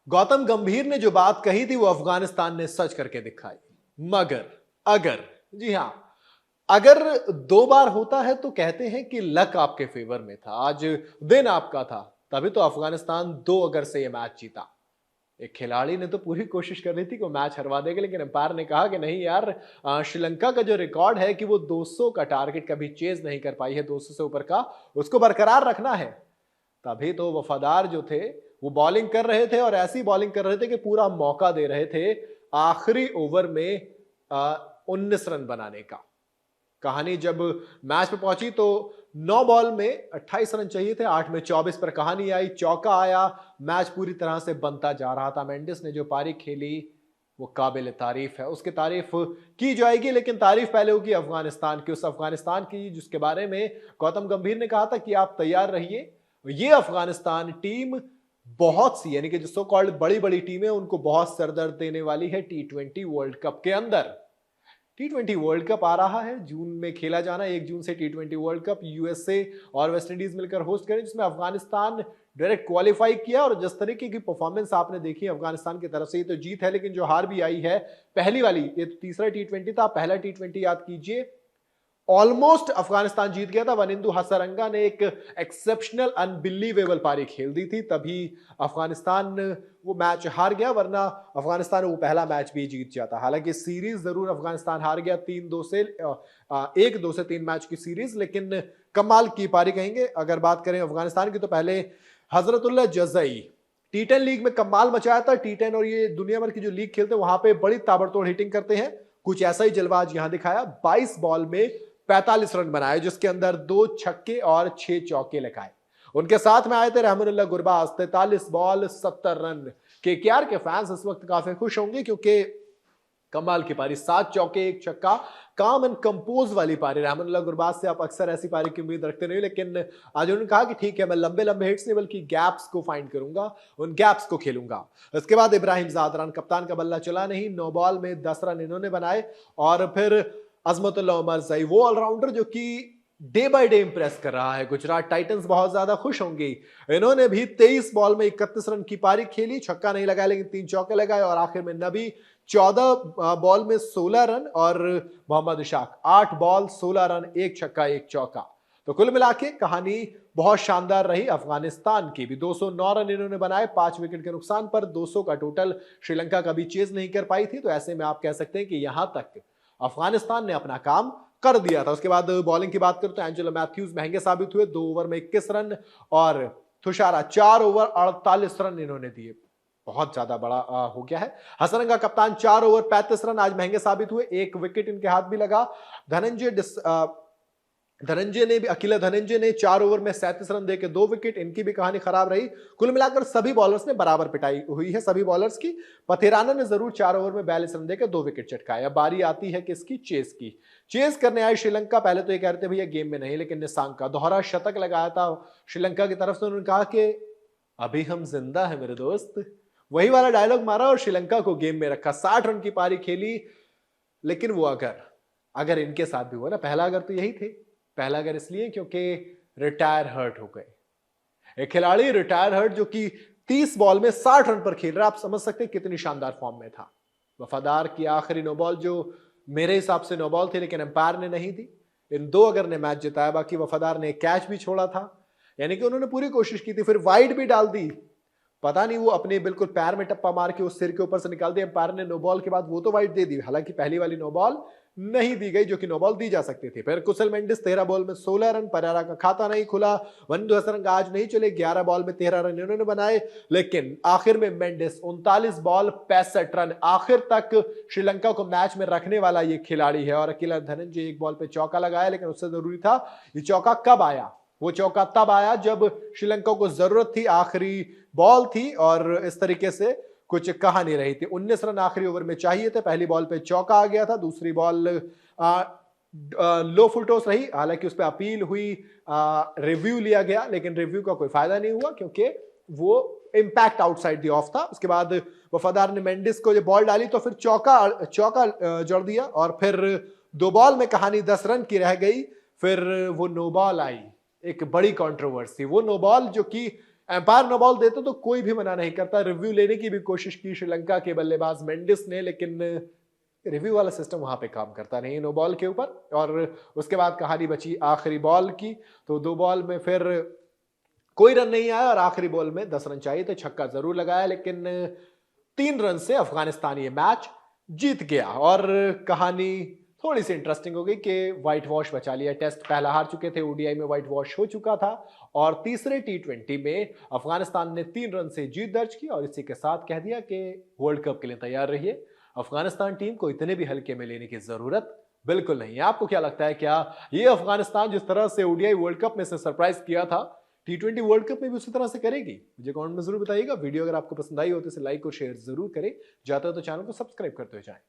गौतम गंभीर ने जो बात कही थी वो अफगानिस्तान ने सच करके दिखाई। मगर अगर, जी हां, अगर दो बार होता है तो कहते हैं कि लक आपके फेवर में था, आज दिन आपका था, तभी तो अफगानिस्तान 2 अगर से ये मैच जीता। एक खिलाड़ी ने तो पूरी कोशिश कर रही थी कि वो मैच हरवा देगा, लेकिन अंपायर ने कहा कि नहीं यार, श्रीलंका का जो रिकॉर्ड है कि वो 200 का टारगेट कभी चेज नहीं कर पाई है, 200 से ऊपर का, उसको बरकरार रखना है। तभी तो वफादार जो थे वो बॉलिंग कर रहे थे और ऐसी बॉलिंग कर रहे थे कि पूरा मौका दे रहे थे आखिरी ओवर में 19 रन बनाने का। कहानी जब मैच पे पहुंची तो 9 बॉल में 28 रन चाहिए थे, 8 में 24 पर कहानी आई, चौका आया, मैच पूरी तरह से बनता जा रहा था। मेंडिस ने जो पारी खेली वो काबिल तारीफ है, उसकी तारीफ की जाएगी, लेकिन तारीफ पहले होगी अफगानिस्तान की, उस अफगानिस्तान की जिसके बारे में गौतम गंभीर ने कहा था कि आप तैयार रहिए, ये अफगानिस्तान टीम बहुत सी, यानी कि जो सो कॉल्ड बड़ी बड़ी टीमें, उनको बहुत सरदर्द देने वाली है T20 वर्ल्ड कप के अंदर। T20 वर्ल्ड कप आ रहा है, जून में खेला जाना, 1 जून से T20 वर्ल्ड कप यूएसए और वेस्ट इंडीज मिलकर होस्ट करें, जिसमें अफगानिस्तान डायरेक्ट क्वालिफाई किया। और जिस तरीके की परफॉर्मेंस आपने देखी अफगानिस्तान की तरफ से, ये तो जीत है, लेकिन जो हार भी आई है पहली वाली, ये तो तीसरा T20 था, पहला T20 याद कीजिए, ऑलमोस्ट अफगानिस्तान जीत गया था। वनिंदु हसरंगा ने एक एक्सेप्शनल अनबिलीवेबल पारी खेल दी थी, तभी अफगानिस्तान वो मैच हार गया, वरना अफगानिस्तान वो पहला मैच भी जीत जाता। हालांकि सीरीज जरूर अफगानिस्तान हार गया 3-2 से, 1-2 से 3 मैच की सीरीज, लेकिन कमाल की पारी कहेंगे। अगर बात करें अफगानिस्तान की तो पहले हजरतुल्लाह जज़ई T10 लीग में कमाल मचाया था। T10 और ये दुनिया भर की जो लीग खेलते हैं वहां पे बड़ी ताबड़तोड़ हिटिंग करते हैं, कुछ ऐसा ही जलवा आज यहां दिखाया। 22 बॉल में 45 रन बनाए, जिसके अंदर 2 छक्के और 6 चौके लगाए। उनके साथ में आए थे Rahmanullah Gurbaz, 43 ball 70 run. KKR के फैंस इस वक्त काफी खुश होंगे, क्योंकि कमाल की पारी, 7 चौके 1 छक्का, काम एंड कंपोज वाली पारी। रहमानुल्लाह गुरबाज से आप अक्सर ऐसी पारी की उम्मीद रखते नहीं, लेकिन आज उन्होंने कहा कि ठीक है, मैं लंबे लंबे हिट्स नहीं बल्कि गैप्स को फाइंड करूंगा, उन गैप्स को खेलूंगा। उसके बाद इब्राहिम ज़ादरान, कप्तान का बल्ला चला नहीं, 9 बॉल में 10 रन इन्होंने बनाए। और फिर अजमतुल्लाह उमरज़ई, वो ऑलराउंडर जो कि डे बाय डे इंप्रेस कर रहा है। गुजरात टाइटंस बहुत ज्यादा खुश होंगी, इन्होंने भी 23 बॉल में 31 रन की पारी खेली, छक्का नहीं लगाया लेकिन 3 चौके लगाए। और आखिर में नबी 14 बॉल में 16 रन और मोहम्मद इशाक 8 बॉल 16 रन, 1 छक्का 1 चौका। तो कुल मिला के कहानी बहुत शानदार रही अफगानिस्तान की भी। 209 रन इन्होंने बनाए 5 विकेट के नुकसान पर, 200 का टोटल श्रीलंका कभी चेज नहीं कर पाई थी। तो ऐसे में आप कह सकते हैं कि यहां तक अफगानिस्तान ने अपना काम कर दिया था। उसके बाद बॉलिंग की बात करें तो एंजेलो मैथ्यूज महंगे साबित हुए, 2 ओवर में 21 रन, और तुषारा 4 ओवर 48 रन इन्होंने दिए, बहुत ज्यादा बड़ा हो गया है। हसरंगा कप्तान 4 ओवर 35 रन, आज महंगे साबित हुए, 1 विकेट इनके हाथ भी लगा। अकेला धनंजय ने 4 ओवर में 37 रन देकर 2 विकेट, इनकी भी कहानी खराब रही। कुल मिलाकर सभी बॉलर्स ने बराबर पिटाई हुई है, सभी बॉलर्स की। पथेराना ने जरूर 4 ओवर में 42 रन देकर 2 विकेट चटकाए। अब बारी आती है किसकी? चेस की। चेस करने आई श्रीलंका। पहले तो ये कह रहे थे भैया गेम में नहीं, लेकिन निसांग का दोहरा शतक लगाया था श्रीलंका की तरफ से। उन्होंने कहा कि अभी हम जिंदा है मेरे दोस्त, वही वाला डायलॉग मारा और श्रीलंका को गेम में रखा। 60 रन की पारी खेली, लेकिन वो अगर इनके साथ भी हुआ ना, पहला अगर तो यही थे। पहला अगर इसलिए क्योंकि रिटायर हर्ट हो गए। एक खिलाड़ी रिटायर हर्ट जो कि 30 बॉल में 60 रन पर खेल रहा है, आप समझ सकते हैं कितनी शानदार फॉर्म में था। वफादार की आखिरी नो बॉल जो मेरे हिसाब से नो बॉल थी, लेकिन अंपायर ने नहीं दी। इन 2 अगर ने मैच जिताया, बाकी वफादार ने कैच भी छोड़ा था, यानी कि उन्होंने पूरी कोशिश की थी, फिर वाइड भी डाल दी। पता नहीं वो अपने बिल्कुल पैर में टप्पा मार के उस सिर के ऊपर से निकाल दिया। अंपायर ने नो बॉल के बाद वो तो वाइड दे दी, हालांकि पहली वाली नो बॉल नहीं दी गई जो कि नो बॉल दी जा सकती थी। फिर कुशल मेंडिस 13 बॉल में 16 रन, परेरा का खाता नहीं खुला। वनिंदु हसरंगा आज नहीं चले, 11 बॉल में 13 रन इन्होंने बनाए, लेकिन आखिर में मेंडिस 39 बॉल 65 रन, आखिर तक श्रीलंका को मैच में रखने वाला ये खिलाड़ी है। और अकेला धनंजय 1 बॉल पे चौका लगाया, लेकिन उससे जरूरी था ये चौका कब आया? वो चौका तब आया जब श्रीलंका को जरूरत थी, आखिरी बॉल थी, और इस तरीके से कुछ कहा नहीं रही थी। 19 रन आखिरी ओवर में चाहिए थे, पहली बॉल पे चौका आ गया था, दूसरी बॉल लो फुल टॉस रही, हालांकि उस पर अपील हुई, रिव्यू लिया गया, लेकिन रिव्यू का कोई फायदा नहीं हुआ क्योंकि वो इंपैक्ट आउटसाइड द ऑफ था। उसके बाद वफादार ने मेंडिस को जब बॉल डाली तो फिर चौका जड़ दिया, और फिर 2 बॉल में कहानी 10 रन की रह गई। फिर वो नो बॉल आई, एक बड़ी कंट्रोवर्सी, वो नो बॉल जो कि एम्पायर नो बॉल देते तो कोई भी मना नहीं करता। रिव्यू लेने की भी कोशिश की श्रीलंका के बल्लेबाज मेंडिस ने, लेकिन रिव्यू वाला सिस्टम वहां पे काम करता नहीं नो बॉल के ऊपर। और उसके बाद कहानी बची आखिरी बॉल की, तो 2 बॉल में फिर कोई रन नहीं आया और आखिरी बॉल में 10 रन चाहिए थे। छक्का जरूर लगाया, लेकिन 3 रन से अफगानिस्तान ये मैच जीत गया। और कहानी थोड़ी सी इंटरेस्टिंग हो गई कि व्हाइट वॉश बचा लिया। टेस्ट पहला हार चुके थे, ओडीआई में व्हाइट वॉश हो चुका था, और तीसरे टी20 में अफगानिस्तान ने 3 रन से जीत दर्ज की और इसी के साथ कह दिया कि वर्ल्ड कप के लिए तैयार रहिए। अफगानिस्तान टीम को इतने भी हल्के में लेने की जरूरत बिल्कुल नहीं है। आपको क्या लगता है, क्या ये अफगानिस्तान जिस तरह से ओडीआई वर्ल्ड कप में से सरप्राइज किया था, टी20 वर्ल्ड कप में भी उसी तरह से करेगी? मुझे कमेंट में जरूर बताइएगा। वीडियो अगर आपको पसंद आई हो तो इसे लाइक और शेयर जरूर करें। जाता हो तो चैनल को सब्सक्राइब करते हुए जाएं।